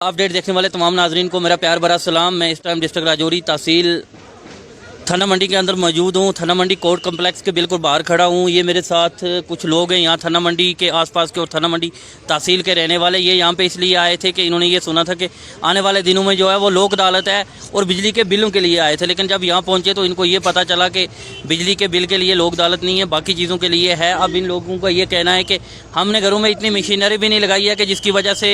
Update देखने वाले तमाम नाजरीन को मेरा प्यार भरा सलाम। मैं इस टाइम डिस्ट्रिक्ट राजौरी तहसील थाना मंडी के अंदर मौजूद हूँ। थाना मंडी कोर्ट कम्प्लेक्स के बिल्कुल बाहर खड़ा हूँ। ये मेरे साथ कुछ लोग हैं यहाँ थाना मंडी के आसपास के और थाना मंडी तहसील के रहने वाले। ये यहाँ पे इसलिए आए थे कि इन्होंने ये सुना था कि आने वाले दिनों में जो है वो लोक अदालत है और बिजली के बिलों के लिए आए थे। लेकिन जब यहाँ पहुँचे तो इनको ये पता चला कि बिजली के बिल के लिए लोक अदालत नहीं है, बाकी चीज़ों के लिए है। अब इन लोगों का ये कहना है कि हमने घरों में इतनी मशीनरी भी नहीं लगाई है कि जिसकी वजह से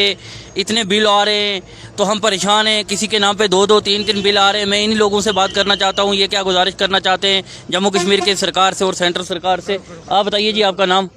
इतने बिल आ रहे हैं, तो हम परेशान हैं। किसी के नाम पे 2-2, 3-3 बिल आ रहे हैं। मैं इन लोगों से बात करना चाहता हूँ, ये क्या गुजारिश करना चाहते हैं जम्मू कश्मीर के सरकार से और सेंट्रल सरकार से। आप बताइए जी, आपका नाम?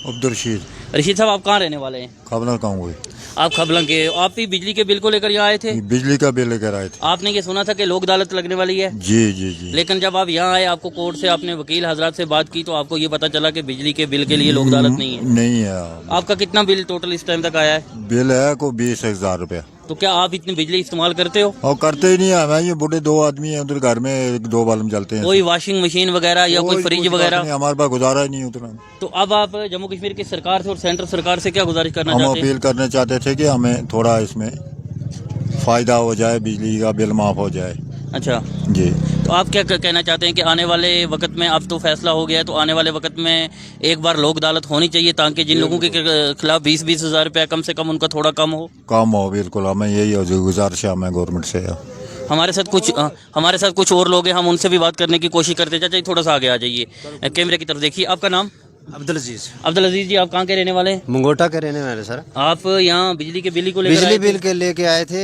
अब्दुल रशीद। रशीद साहब, आप कहाँ रहने वाले हैं? खबला कहूँगा। आप खबलंग के। आप भी बिजली के बिल को लेकर यहाँ आए थे? बिजली का बिल लेकर आए थे। आपने ये सुना था कि लोक अदालत लगने वाली है? जी जी जी। लेकिन जब आप यहाँ आए, आपको कोर्ट से आपने वकील हजरात से बात की तो आपको ये पता चला कि बिजली के बिल के लिए लोक अदालत नहीं है। नहीं है। आपका कितना बिल टोटल इस टाइम तक आया है? बिल है को 20,000 रुपया। तो क्या आप इतनी बिजली इस्तेमाल करते हो? और करते ही नहीं है। मैं ये बूढ़े 2 आदमी हैं उधर, घर में 2 बल्ब जलते हैं। कोई वॉशिंग मशीन वगैरह या कोई फ्रिज वगैरह? हमारे पास गुजारा ही नहीं उतना। तो अब आप जम्मू कश्मीर की सरकार से और सेंट्रल सरकार से क्या गुजारिश करना हम चाहते हैं? अपील करना चाहते थे कि हमें थोड़ा इसमें फायदा हो जाए, बिजली का बिल माफ हो जाए। अच्छा जी। तो आप क्या कहना चाहते हैं कि आने वाले वक्त में, अब तो फैसला हो गया है, तो आने वाले वक्त में एक बार लोक अदालत होनी चाहिए ताकि जिन लोगों के खिलाफ 20-20 हज़ार रुपया कम से कम उनका थोड़ा कम हो? बिल्कुल। हमें यही गुजारिश है हमें गवर्नमेंट से। हमारे साथ कुछ और लोग हैं, हम उनसे भी बात करने की कोशिश करते हैं। चाचा थोड़ा सा आगे आ जाइए, कैमरे की तरफ देखिए। आपका नाम? अब्दुल अजीज। अब्दुल अजीज जी, आप कहाँ के रहने वाले हैं? मंगोटा के रहने वाले सर। आप यहाँ बिजली के बिल को लेकर बिजली बिल के लेके आए थे।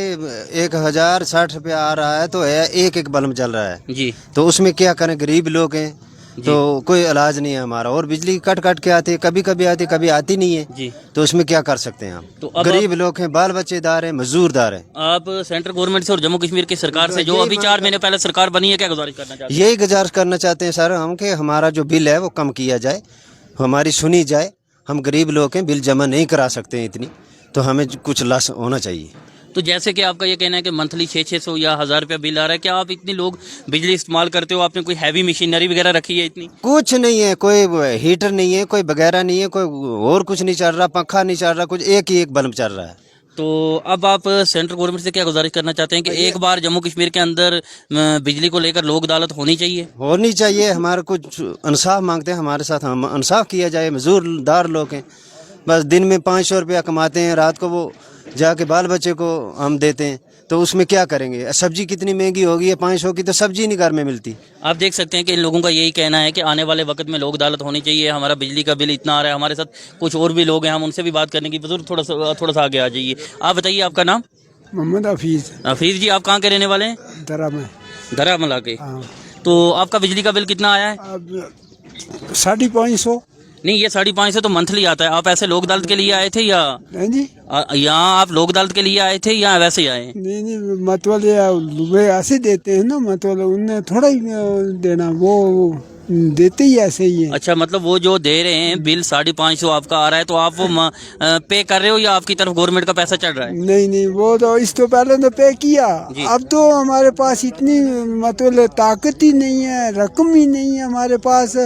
1,060 रुपया आ रहा है, तो एक बल्ब जल रहा है जी। तो उसमें क्या करें, गरीब लोग हैं तो कोई इलाज नहीं है हमारा। और बिजली कट कट के आती है, कभी कभी आती है, कभी आती नहीं है जी। तो उसमें क्या कर सकते हैं हम? तो गरीब लोग हैं, बाल बच्चेदार हैं, मजदूरदार हैं। आप सेंट्रल गवर्नमेंट से और जम्मू कश्मीर की सरकार से, जो अभी 4 महीने पहले सरकार बनी है, क्या गुजारिश करना चाहते हैं? यही गुजारिश करना चाहते हैं सर हम कि हमारा जो बिल है वो कम किया जाए, हमारी सुनी जाए। हम गरीब लोग हैं, बिल जमा नहीं करा सकते हैं इतनी, तो हमें कुछ लॉस होना चाहिए। तो जैसे कि आपका ये कहना है कि मंथली 600 या 1000 रुपया बिल आ रहा है, क्या आप इतनी लोग बिजली इस्तेमाल करते हो? आपने कोई हैवी मशीनरी वगैरह रखी है इतनी? कुछ नहीं है, कोई हीटर नहीं है, कोई वगैरह नहीं है, कोई और कुछ नहीं चल रहा, पंखा नहीं चल रहा, कुछ एक ही एक बल्ब चल रहा है। तो अब आप सेंट्रल गवर्नमेंट से क्या गुजारिश करना चाहते हैं कि एक बार जम्मू कश्मीर के अंदर बिजली को लेकर लोक अदालत होनी चाहिए? हमारे कुछ इंसाफ मांगते हैं, हमारे साथ हम इंसाफ किया जाए। मजदूरदार लोग हैं, बस दिन में 500 रुपया कमाते हैं, रात को वो जाके बाल बच्चे को हम देते हैं, तो उसमें क्या करेंगे? सब्जी कितनी महंगी हो गई है, 500 की तो सब्जी नहीं घर में मिलती। आप देख सकते हैं कि इन लोगों का यही कहना है कि आने वाले वक्त में लोक अदालत होनी चाहिए। हमारा बिजली का बिल इतना आ रहा है। हमारे साथ कुछ और भी लोग हैं, हम उनसे भी बात करने की। बुजुर्ग थोड़ा सा आगे आ जाइए। आप बताइए, आपका नाम? मोहम्मद हफीज। हफीज जी, आप कहाँ के रहने वाले हैं? धरा मला के। तो आपका बिजली का बिल कितना आया है? 550। नहीं, ये 550 तो मंथली आता है। आप ऐसे लोक अदालत के लिए आए थे या जी? यहाँ आप लोक अदालत के लिए आए थे या वैसे ही आए? नहीं, मतलब वे ऐसे देते हैं ना, मतलब उन्हें थोड़ा ही देना, वो देते ही ऐसे ही है। अच्छा, मतलब वो जो दे रहे हैं बिल 550 आपका आ रहा है, तो आप वो पे कर रहे हो या आपकी तरफ गवर्नमेंट का पैसा चढ़ रहा है? नहीं, वो तो इस तो पहले तो पे किया। अब तो हमारे पास इतनी मतलब ताकत ही नहीं है, रकम ही नहीं है हमारे पास,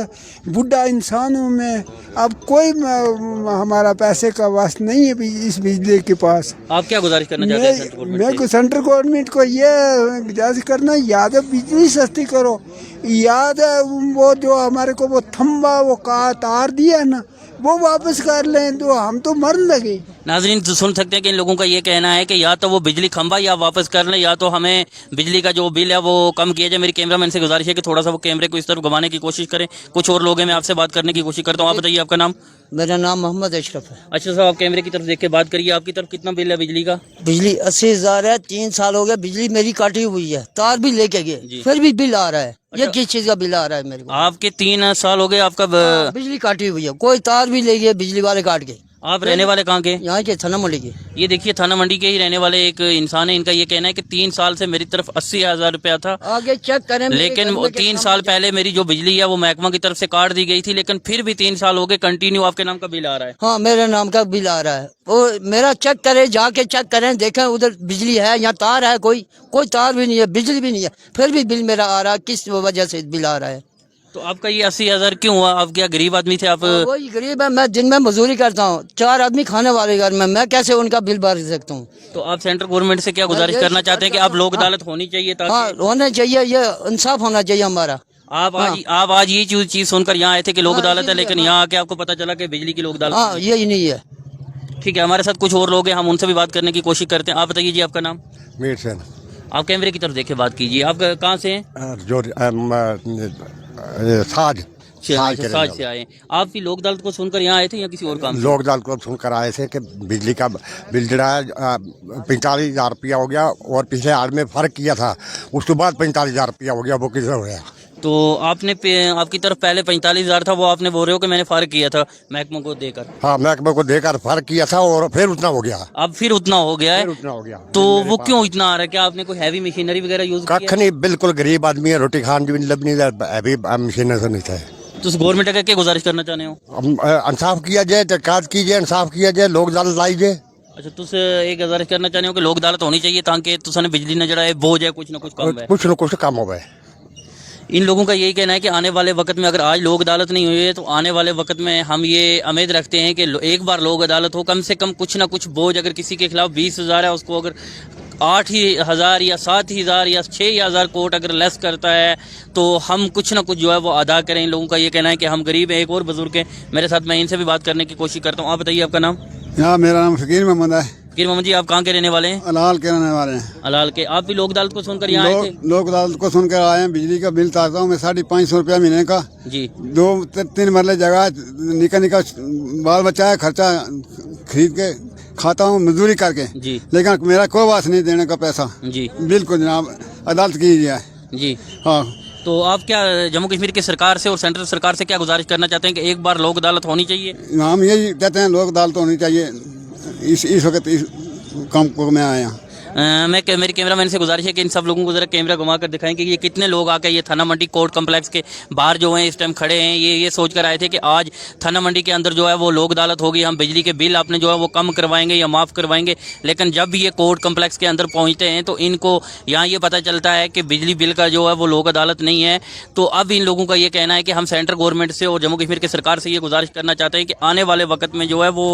बुढ़ा इंसान हूँ मैं। अब कोई हमारा पैसे का वास्ता नहीं है इस बिजली के पास। आप क्या गुजारिश करना चाहते हैं? मैं को सेंट्रल गवर्नमेंट को ये गुजारिश करना, या तो बिजली सस्ती करो, याद है वो जो हमारे को वो थम्बा वो का तार दिया है ना, वो वापस कर लें तो हम तो मर लगे। नाजरीन सुन सकते हैं कि इन लोगों का ये कहना है कि या तो वो बिजली खंबा या वापस कर लें, या तो हमें बिजली का जो बिल है वो कम किया जाए। मेरी कैमरामैन से गुजारिश है कि थोड़ा सा वो कैमरे को इस तरफ घुमाने की कोशिश करें। कुछ और लोग हैं, मैं आपसे बात करने की कोशिश करता हूँ। आप बताइए, आपका नाम? मेरा नाम मोहम्मद अशरफ है। अच्छा साहब, आप कैमरे की तरफ देख के बात करिए। आपकी तरफ कितना बिल है बिजली का? बिजली 80,000 है। 3 साल हो गए बिजली मेरी काटी हुई है, तार भी लेके गए, फिर भी बिल आ रहा है। ये किस चीज का बिल आ रहा है मेरे को? आपके 3 साल हो गए आपका बिजली काटी हुई है, कोई तार भी ले गए बिजली वाले काट के। आप रहने वाले कहाँ के? यहाँ के थाना मंडी के। ये देखिए, थाना मंडी के ही रहने वाले एक इंसान है। इनका ये कहना है कि 3 साल से मेरी तरफ 80,000 रुपया था, आगे चेक करें। लेकिन 3 साल पहले मेरी जो बिजली है वो महकमा की तरफ से काट दी गई थी, लेकिन फिर भी 3 साल हो गए कंटिन्यू आपके नाम का बिल आ रहा है। हाँ, मेरे नाम का बिल आ रहा है। वो मेरा चेक करें, जाके चेक करें, देखें उधर बिजली है या तार है? कोई तार भी नहीं है, बिजली भी नहीं है, फिर भी बिल मेरा आ रहा है। किस वजह से बिल आ रहा है? तो आपका ये 80,000 क्यों हुआ? आप क्या गरीब आदमी थे आप? वही गरीब है, मैं दिन में मजदूरी करता हूँ, 4 आदमी खाने वाले घर में, मैं कैसे उनका बिल भर सकता हूँ? तो आप सेंट्रल गवर्नमेंट से क्या गुजारिश यही करना चाहते हैं कि आप लोक अदालत होनी चाहिए हाँ ताकि होना चाहिए, ये इंसाफ होना चाहिए हमारा। आप आज ये चीज सुनकर यहाँ आए थे कि लोक अदालत है, लेकिन यहाँ आके आपको पता चला कि बिजली की लोक अदालत हाँ यही नहीं है। ठीक है, हमारे साथ कुछ और लोग हैं, हम उनसे भी बात करने की कोशिश करते हैं। आप बताइए जी, आपका नाम? मीर सेन आप कैमरे की तरफ देखे बात कीजिए। आप कहाँ से हैं? जो साज साज से आए हैं। आप भी लोक अदालत को सुनकर यहाँ आए थे या किसी और काम से? लोक अदालत को सुनकर आए थे कि बिजली का बिल जड़ा है 45,000 रुपया हो गया, और पिछले हाल में फ़र्क किया था, उसके बाद 45,000 रुपया हो गया, वो किधर हो गया? तो आपने आपकी तरफ पहले 45,000 था, वो आपने बोल रहे हो कि मैंने फर्क किया था महकमों को देकर? हाँ, महकमे को देकर फ़र्क किया था और फिर उतना हो गया। अब फिर उतना हो गया है? उतना हो गया तो वो क्यों इतना आ रहा है? क्या आपने कोई हैवी मशीनरी वगैरह यूज कख किया? नहीं, बिल्कुल गरीब आदमी है, रोटी खान भी लबनी अभी मशीन से नहीं था। तो गवर्नमेंट का क्या गुजारिश करना चाहते हो? इंसाफ किया जाए, तहक़ीक़ात कीजिए, इंसाफ किया जाए, लोक अदालत लाई जाए। अच्छा, तुस एक गुजारिश करना चाहते हो कि लोक अदालत होनी चाहिए ताकि तुसाने बिजली न जड़ा है बोझ है कुछ ना कुछ कम है? कुछ न कुछ कम हो गए। इन लोगों का यही कहना है कि आने वाले वक्त में अगर आज लोक अदालत नहीं हुई है तो आने वाले वक्त में हम ये उम्मीद रखते हैं कि एक बार लोक अदालत हो, कम से कम कुछ ना कुछ बोझ, अगर किसी के खिलाफ 20,000 है उसको अगर 8,000 या 7,000 या 6,000 कोर्ट अगर लेस करता है तो हम कुछ ना कुछ जो है वो अदा करें। इन लोगों का ये कहना है कि हम गरीब हैं। एक और बुजुर्ग हैं मेरे साथ, मैं इनसे भी बात करने की कोशिश करता हूँ। आप बताइए, आपका नाम? यहाँ मेरा नाम फकीर मोहम्मद है। फकीर मोहम्मद जी, आप कहाँ के रहने वाले हैं? अलाल के रहने वाले हैं। अलाल के। आप भी लोक अदालत को सुनकर यहाँ आए थे? लोक अदालत को सुनकर आए हैं। बिजली का बिल तारता हूँ मैं 550 रुपया महीने का जी। 2-3 मरले जगह, निका बाल बच्चा है, खर्चा खरीद के खाता हूँ मजदूरी करके जी। लेकिन मेरा कोई वास नहीं देने का पैसा जी। बिल्कुल जनाब, अदालत की जाए जी। हाँ। तो आप क्या जम्मू कश्मीर की सरकार से और सेंट्रल सरकार से क्या गुजारिश करना चाहते हैं कि एक बार लोक अदालत होनी चाहिए? हम यही कहते हैं लोक अदालत होनी चाहिए। इस वक्त इस काम को मैं आया। मेरे कैमरामैन से गुजारिश है कि इन सब लोगों को जरा कैमरा घुमा कर दिखाएं कि ये कितने लोग आके ये थाना मंडी कोर्ट कम्प्लेक्स के बाहर जो हैं इस टाइम खड़े हैं। ये सोच कर आए थे कि आज थाना मंडी के अंदर जो है वो लोक अदालत होगी, हम बिजली के बिल आपने जो है वो कम करवाएंगे या माफ़ करवाएंगे। लेकिन जब ये कोर्ट कम्प्लेक्स के अंदर पहुँचते हैं तो इनको यहाँ ये पता चलता है कि बिजली बिल का जो है वो लोक अदालत नहीं है। तो अब इन लोगों का ये कहना है कि हम सेंट्रल गवर्नमेंट से और जम्मू कश्मीर की सरकार से ये गुजारिश करना चाहते हैं कि आने वाले वक्त में जो है वो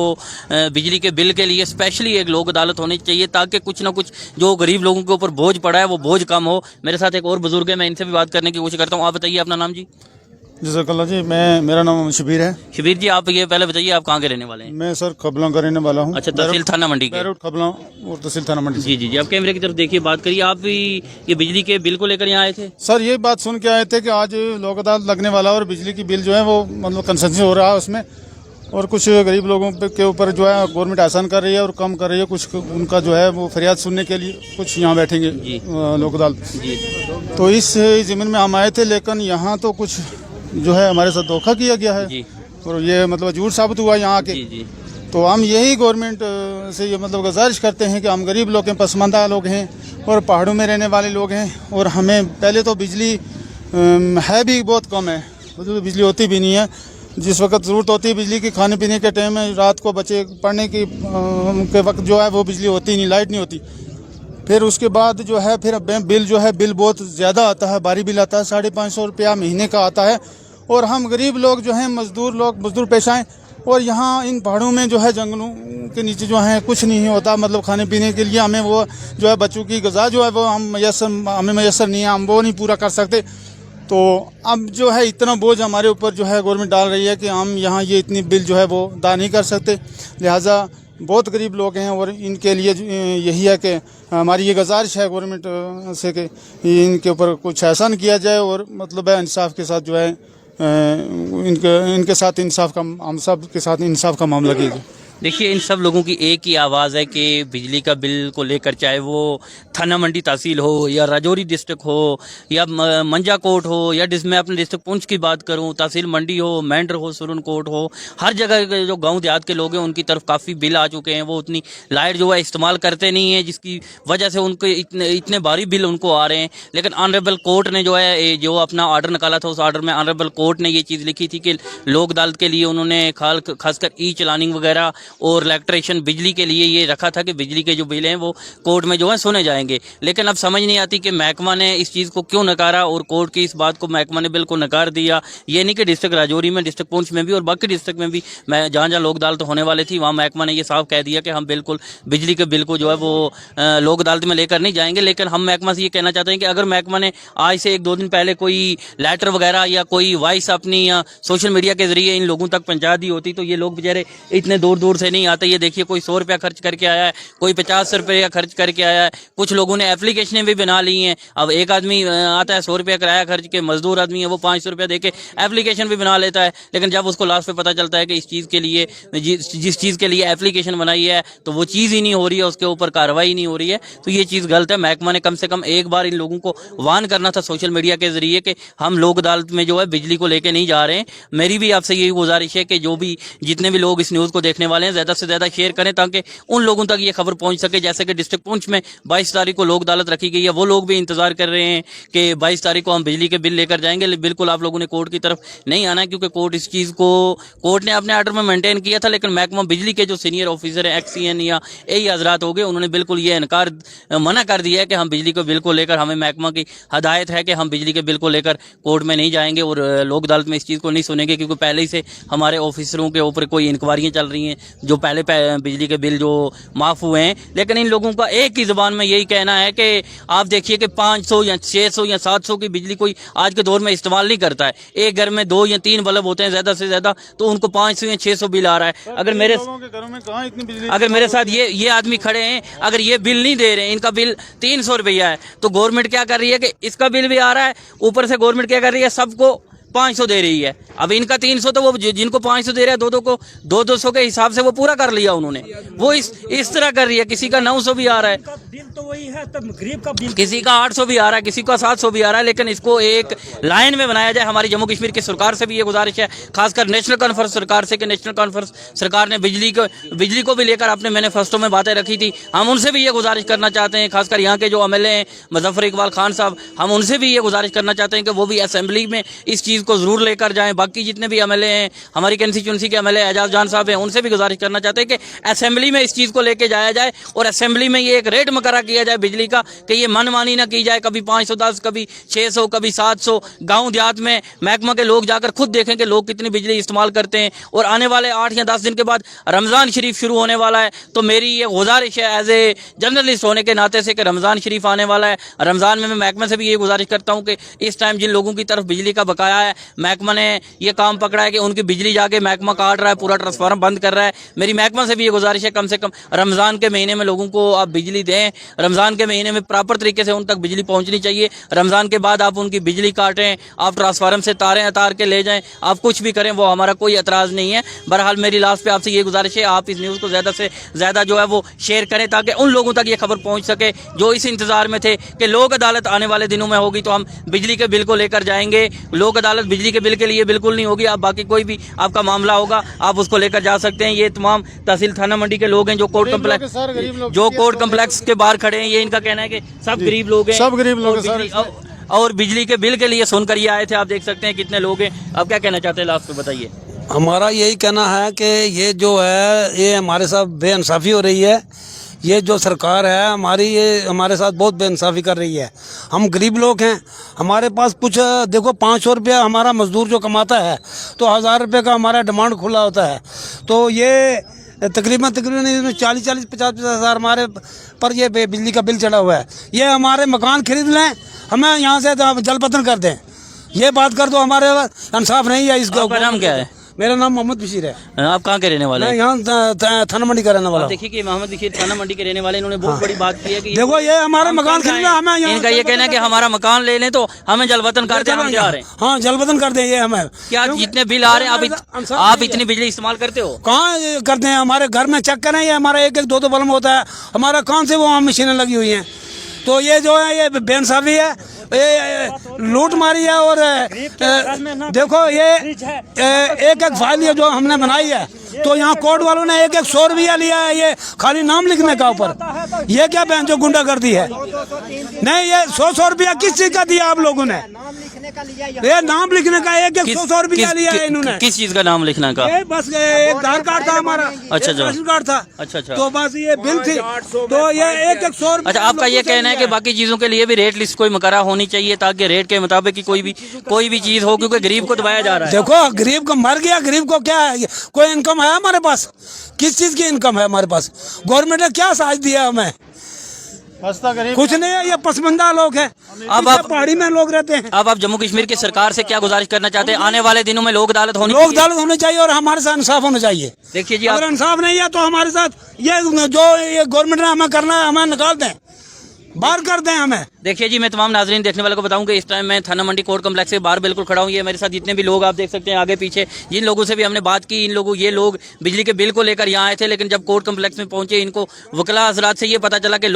बिजली के बिल के लिए स्पेशली एक लोक अदालत होनी चाहिए ताकि कुछ ना कुछ जो गरीब लोगों के ऊपर बोझ पड़ा है वो बोझ कम हो। मेरे साथ एक और बुजुर्ग है, मैं इनसे भी बात करने की कोशिश करता हूँ। आप बताइए, अपना नाम जी? जज़ाकल्लाह जी, मेरा नाम शबीर है। शबीर जी, आप ये पहले बताइए आप कहाँ के रहने वाले हैं? मैं सर खबलों का रहने वाला हूँ। अच्छा, तहसील थाना मंडी के? खबलों और तहसील थाना मंडी। जी जी जी। आप कैमरे की तरफ देखिए, बात करिए। आप भी ये बिजली के बिल को लेकर यहाँ आए थे? सर ये बात सुन के आए थे कि आज लोक अदालत लगने वाला और बिजली की बिल जो है वो मतलब कंसेंसस हो रहा है उसमें, और कुछ गरीब लोगों के ऊपर जो है गवर्नमेंट आसान कर रही है और कम कर रही है। कुछ उनका जो है वो फरियाद सुनने के लिए कुछ यहाँ बैठेंगे लोक अदालत जी। तो इस ज़मीन में हम आए थे, लेकिन यहाँ तो कुछ जो है हमारे साथ धोखा किया गया है जी। और ये मतलब झूठ साबित हुआ यहाँ के जी। तो हम यही गवर्नमेंट से ये मतलब गुजारिश करते हैं कि हम गरीब लोग हैं, पसमानदा लोग हैं और पहाड़ों में रहने वाले लोग हैं, और हमें पहले तो बिजली है भी बहुत कम है, मतलब बिजली होती भी नहीं है। जिस वक्त ज़रूरत होती है बिजली की, खाने पीने के टाइम में, रात को बच्चे पढ़ने की के वक्त जो है वो बिजली होती नहीं, लाइट नहीं होती। फिर उसके बाद जो है फिर बिल जो है बिल बहुत ज़्यादा आता है, भारी बिल आता है, 550 रुपया महीने का आता है। और हम गरीब लोग जो हैं मजदूर पेशा हैं, और यहाँ इन पहाड़ों में जो है जंगलों के नीचे जो है कुछ नहीं होता, मतलब खाने पीने के लिए हमें वो जो है बच्चों की ग़िज़ा जो है वो हमें मैसर नहीं है, हम वो नहीं पूरा कर सकते। तो अब जो है इतना बोझ हमारे ऊपर जो है गवर्नमेंट डाल रही है कि हम यहाँ ये इतनी बिल जो है वो अदा नहीं कर सकते। लिहाजा बहुत गरीब लोग हैं और इनके लिए यही है कि हमारी ये गुजारिश है गवर्नमेंट से कि इनके ऊपर कुछ एहसान किया जाए, और मतलब है इंसाफ के साथ जो है इनके साथ इंसाफ का, हम सब के साथ इंसाफ का मामला कीजिए। देखिए, इन सब लोगों की एक ही आवाज़ है कि बिजली का बिल को लेकर, चाहे वो थाना मंडी तहसील हो या राजौरी डिस्ट्रिक्ट हो या मंजा कोट हो या मैं अपने डिस्ट्रिक्ट पुंछ की बात करूं, तहसील मंडी हो, मेंढर हो, सुरन कोट हो, हर जगह के जो गांव देहात के लोग हैं उनकी तरफ काफ़ी बिल आ चुके हैं। वो उतनी लाइट जो है इस्तेमाल करते नहीं है, जिसकी वजह से उनके इतने भारी बिल उनको आ रहे हैं। लेकिन ऑनरेबल कोर्ट ने जो है जो अपना ऑर्डर निकाला था, उस ऑर्डर में ऑनरेबल कोर्ट ने ये चीज़ लिखी थी कि लोक अदालत के लिए उन्होंने खासकर ई चलानिंग वगैरह اور इलेक्ट्रिशियन बिजली के लिए ये रखा था कि बिजली के जो बिल हैं वो कोर्ट में जो है सुने जाएंगे, लेकिन अब समझ नहीं आती कि महकमा ने इस चीज़ को क्यों नकारा और कोर्ट की इस बात को महकमा ने बिल्कुल नकार दिया। ये नहीं कि डिस्ट्रिक्ट राजौरी में, डिस्ट्रिक्ट पुंछ में भी और बाकी डिस्ट्रिक्ट में भी जहाँ जहाँ लोक अदालत होने वाली थी वहाँ महकमा ने ये साफ कह दिया कि हम बिल्कुल बिजली के बिल को जो है वो लोक अदालत में लेकर नहीं जाएंगे। लेकिन हम महकमा से ये कहना चाहते हैं कि अगर महकमा ने आज से 1-2 दिन पहले कोई लेटर वगैरह या कोई वॉइस अपनी या सोशल मीडिया के जरिए इन लोगों तक पहुंचा दी होती तो ये लोग बेचारे इतने दूर दूर से नहीं आते। ये देखिए कोई 100 रुपया खर्च करके आया है, कोई 50 रुपया खर्च करके आया है, कुछ लोगों ने एप्लीकेशनें भी बना ली हैं। अब एक आदमी आता है 100 रुपया किराया खर्च के, मजदूर आदमी है वो 500 रुपया दे के एप्लीकेशन भी बना लेता है, लेकिन जब उसको लास्ट पे पता चलता है कि इस चीज़ के लिए जिस चीज़ के लिए एप्लीकेशन बनाई है तो वो चीज़ ही नहीं हो रही है, उसके ऊपर कार्रवाई नहीं हो रही है, तो ये चीज़ गलत है। महकमा ने कम से कम एक बार इन लोगों को वार्न करना था सोशल मीडिया के जरिए कि हम लोक अदालत में जो है बिजली को लेके नहीं जा रहे हैं। मेरी भी आपसे यही गुजारिश है कि जो भी जितने भी लोग इस न्यूज़ को देखने वाले हैं ज़्यादा से ज़्यादा शेयर करें ताकि उन लोगों तक ये खबर पहुंच सके। जैसे कि डिस्ट्रिक्ट पुंछ में 22 तारीख को लोक अदालत रखी गई है, वो लोग भी इंतजार कर रहे हैं कि 22 तारीख को हम बिजली के बिल लेकर जाएंगे। बिल्कुल आप लोगों ने कोर्ट की तरफ नहीं आना है, क्योंकि कोर्ट इस चीज़ को कोर्ट ने अपने आर्डर में मेंटेन किया था, लेकिन महकमा बिजली के जो सीनियर ऑफिसर हैं एक्सीएन या एई हजरात हो गए, उन्होंने बिल्कुल ये इनकार मना कर दिया है कि हम बिजली के बिल को लेकर, हमें महकमा की हदायत है कि हम बिजली के बिल को लेकर कोर्ट में नहीं जाएंगे और लोक अदालत में इस चीज़ को नहीं सुनेंगे, क्योंकि पहले ही से हमारे ऑफिसरों के ऊपर कोई इंक्वायरियाँ चल रही हैं जो पहले बिजली के बिल जो माफ़ हुए हैं। लेकिन इन लोगों का एक ही ज़बान में यही कहना है कि आप देखिए कि 500 या 600 या 700 की बिजली कोई आज के दौर में इस्तेमाल नहीं करता है। एक घर में 2 या 3 बल्ब होते हैं ज़्यादा से ज़्यादा, तो उनको 500 या 600 बिल आ रहा है। अगर मेरे साथ ये आदमी खड़े हैं, अगर ये बिल नहीं दे रहे हैं, इनका बिल 300 रुपया है, तो गवर्नमेंट क्या कर रही है कि इसका बिल भी आ रहा है, ऊपर से गवर्नमेंट क्या कर रही है सबको 500 दे रही है। अब इनका 300 तो वो जिनको 500 दे रहे हैं 200 को 200 के हिसाब से वो पूरा कर लिया उन्होंने, वो इस तरह कर रही है। किसी का 900 भी आ रहा है, बिल तो वही है, तब गरीब का बिल किसी का 800 भी आ रहा है, किसी का 700 भी आ रहा है, लेकिन इसको एक लाइन में बनाया जाए। हमारी जम्मू कश्मीर की सरकार से भी ये गुजारिश है, खासकर नेशनल कॉन्फ्रेंस सरकार से कि नेशनल कॉन्फ्रेंस सरकार ने बिजली को भी लेकर अपने मैनिफेस्टो में बातें रखी थी, हम उनसे भी ये गुजारिश करना चाहते हैं, खासकर यहाँ के जो एमएलए हैं मुजफ्फर इकबाल खान साहब, हम उनसे भी ये गुजारिश करना चाहते हैं कि वो भी असेंबली में इस चीज़ को ज़रूर लेकर जाएं। बाकी जितने भी एमएलए हैं, हमारी कंस्टिट्यूंसी के एमएलए एजाज जान साहब हैं, उनसे भी गुजारिश करना चाहते हैं कि असेंबली में इस चीज़ को लेके जाया जाए और असेंबली में ये एक रेट मुकर्रर किया जाए बिजली का कि ये मनमानी ना की जाए, कभी 510, कभी 600, कभी 700। गाँव देहात में महकमा के लोग जाकर खुद देखें कि लोग कितनी बिजली इस्तेमाल करते हैं। और आने वाले 8 या 10 दिन के बाद रमज़ान शरीफ शुरू होने वाला है, तो मेरी ये गुजारिश है एज ए जर्नलिस्ट होने के नाते से कि रमज़ान शरीफ आने वाला है। रमज़ान में मैं महकमा से भी ये गुजारिश करता हूँ कि इस टाइम जिन लोगों की तरफ बिजली का बकाया है, महकमा ने ये काम पकड़ा है कि उनकी बिजली जाके महकमा काट रहा है, पूरा ट्रांसफार्मर बंद कर रहा है। मेरी महकमा से भी ये गुजारिश है कम से कम रमज़ान के महीने में लोगों को आप बिजली दें, रमज़ान के महीने में प्रॉपर तरीके से उन तक बिजली पहुंचनी चाहिए। रमज़ान के बाद आप उनकी बिजली काटें, आप ट्रांसफार्मर से तारें उतार के ले जाएं, आप कुछ भी करें, वो हमारा कोई एतराज़ नहीं है। बहरहाल मेरी लास्ट पे आपसे ये गुजारिश है, आप इस न्यूज़ को ज़्यादा से ज़्यादा जो है वो शेयर करें ताकि उन लोगों तक ये खबर पहुँच सके जो इस इंतज़ार में थे कि लोक अदालत आने वाले दिनों में होगी तो हम बिजली के बिल को लेकर जाएंगे। लोक अदालत बिजली के बिल के लिए बिल्कुल नहीं होगी, आप बाकी कोई भी आपका मामला होगा आप उसको लेकर जा सकते हैं। ये तमाम तहसील थाना मंडी के लोग हैं जो कोर्ट कम्प्लेक्स के बाहर खड़े हैं, ये इनका कहना है कि सब गरीब लोग हैं, सब गरीब लोग हैं और बिजली के बिल के लिए सुनकर ये आए थे। आप देख सकते हैं कितने लोग हैं। आप क्या कहना चाहते हैं लास्ट में बताइए। हमारा यही कहना है कि ये जो है ये हमारे साथ बेइंसाफ़ी हो रही है। ये जो सरकार है हमारी, ये हमारे साथ बहुत बेइंसाफ़ी कर रही है। हम गरीब लोग हैं, हमारे पास कुछ देखो 500 रुपया हमारा मजदूर जो कमाता है तो 1000 रुपये का हमारा डिमांड खुला होता है, तो ये तकरीबन 40-50 हज़ार हमारे पर ये बिजली का बिल चढ़ा हुआ है। ये हमारे मकान खरीद लें, हमें यहाँ से जलपतन कर दें, ये बात कर दो, हमारे इंसाफ नहीं है। इसका नाम क्या है? मेरा नाम मोहम्मद बशीर है। आप कहाँ के रहने वाले हैं? मैं यहाँ थाना मंडी का रहने वाला हूँ। देखिए कि मोहम्मद बशीर थाना मंडी के रहने वाले, इन्होंने बहुत बड़ी बात की है कि देखो ये हमारा मकान खरीदना, हमें इनका ये कहना है कि हमारा मकान ले लें तो हमें जलवतन कर दें, हम जा रहे हैं। हाँ जलवतन कर दें। ये हमें क्या जितने बिल आ रहे हैं आप इतनी बिजली इस्तेमाल करते हो? कहाँ करते हैं? हमारे घर में चेक करें, ये हमारा 1-1, 2-2 बल्ब होता है, हमारा कौन से वो मशीनें लगी हुई हैं। तो ये जो है ये बेइंसाफ़ी है, ये लूट मारी है। और देखो ये एक फाइल ये जो हमने बनाई है, तो यहाँ कोर्ट वालों ने 1-1 100 रुपया लिया है, ये खाली नाम लिखने का ऊपर। ये क्या बहन जो गुंडागर्दी है? नहीं, ये 100 रुपया किस चीज़ का दिया आप लोगों ने? ये नाम लिखने का एक 100 रुपया लिया है इन्होंने। किस चीज का नाम लिखना का? ये बस एक आधार कार्ड था हमारा, अच्छा, एक राशन कार्ड था। अच्छा, अच्छा। तो बस ये बिल थी, तो ये एक 100 रुपया। अच्छा, आपका ये कहना है कि बाकी चीजों के लिए भी रेट लिस्ट कोई मुकर्रर होनी चाहिए ताकि रेट के मुताबिक ही कोई भी चीज हो, क्योंकि गरीब को दबाया जा रहा है। देखो गरीब को मर गया, गरीब को क्या है, कोई इनकम है हमारे पास? किस चीज की इनकम है हमारे पास? गवर्नमेंट ने क्या साथ दिया हमें? कुछ नहीं है, ये पसमंदा लोग हैं। अब आप पहाड़ी में लोग रहते हैं। अब आप जम्मू कश्मीर की सरकार से क्या गुजारिश करना चाहते हैं? आने वाले दिनों में लोक अदालत होनी चाहिए और हमारे साथ इंसाफ होना चाहिए। देखिए जी, अगर इंसाफ नहीं है तो हमारे साथ ये गवर्नमेंट ने हमें करना है, हमें निकाल दें, बाहर कर दें हमें। देखिए जी, मैं तमाम नाजरीन देखने वालों को बताऊं कि इस टाइम मैं थाना मंडी कोर्ट कम्प्लेक्स के बाहर बिल्कुल खड़ा हूं। ये मेरे साथ जितने भी लोग आप देख सकते हैं आगे पीछे, जिन लोगों से भी हमने बात की, ये लोग बिजली के बिल को लेकर यहाँ आए थे, लेकिन जब कोर्ट कम्प्लेक्स में पहुंचे इनको वकला हजरात से ये पता चला कि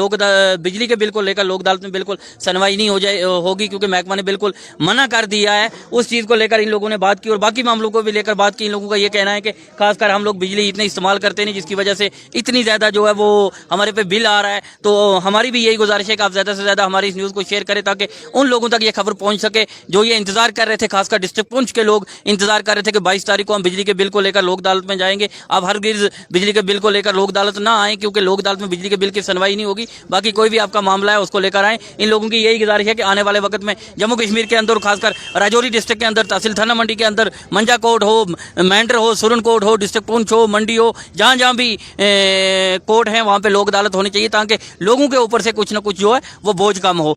बिजली के बिल को लेकर लोक अदालत में बिल्कुल सुनवाई नहीं होगी, क्योंकि महकमा ने बिल्कुल मना कर दिया है। उस चीज़ को लेकर इन लोगों ने बात की और बाकी मामलों को भी लेकर बात की। इन लोगों का ये कहना है कि खासकर हम लोग बिजली इतने इस्तेमाल करते नहीं, जिसकी वजह से इतनी ज़्यादा जो है वो हमारे पे बिल आ रहा है। तो हमारी भी यही गुजारिश है कि आप ज़्यादा से ज़्यादा हमारी इस न्यूज़ को शेयर करें ताकि उन लोगों तक ये खबर पहुंच सके जो ये इंतजार कर रहे थे। खासकर डिस्ट्रिक्ट पुंछ के लोग इंतजार कर रहे थे कि 22 तारीख को हम बिजली के बिल को लेकर लोक अदालत में जाएंगे। अब हरगिज़ बिजली के बिल को लेकर लोक अदालत ना आए, क्योंकि लोक अदालत में बिजली के बिल की सुनवाई नहीं होगी। बाकी कोई भी आपका मामला है उसको लेकर आए। इन लोगों की यही गुजारिश है कि आने वाले वक्त में जम्मू कश्मीर के अंदर, खासकर राजौरी डिस्ट्रिक्ट के अंदर, तहसील थाना मंडी के अंदर, मंजा कोर्ट हो, मैंडर हो, सुरन कोर्ट हो, डिस्ट्रिक्ट पुंछ हो, मंडी हो, जहाँ जहाँ भी कोर्ट हैं वहाँ पे लोक अदालत होनी चाहिए ताकि लोगों के ऊपर से कुछ ना कुछ जो है वो बोझ कम हो।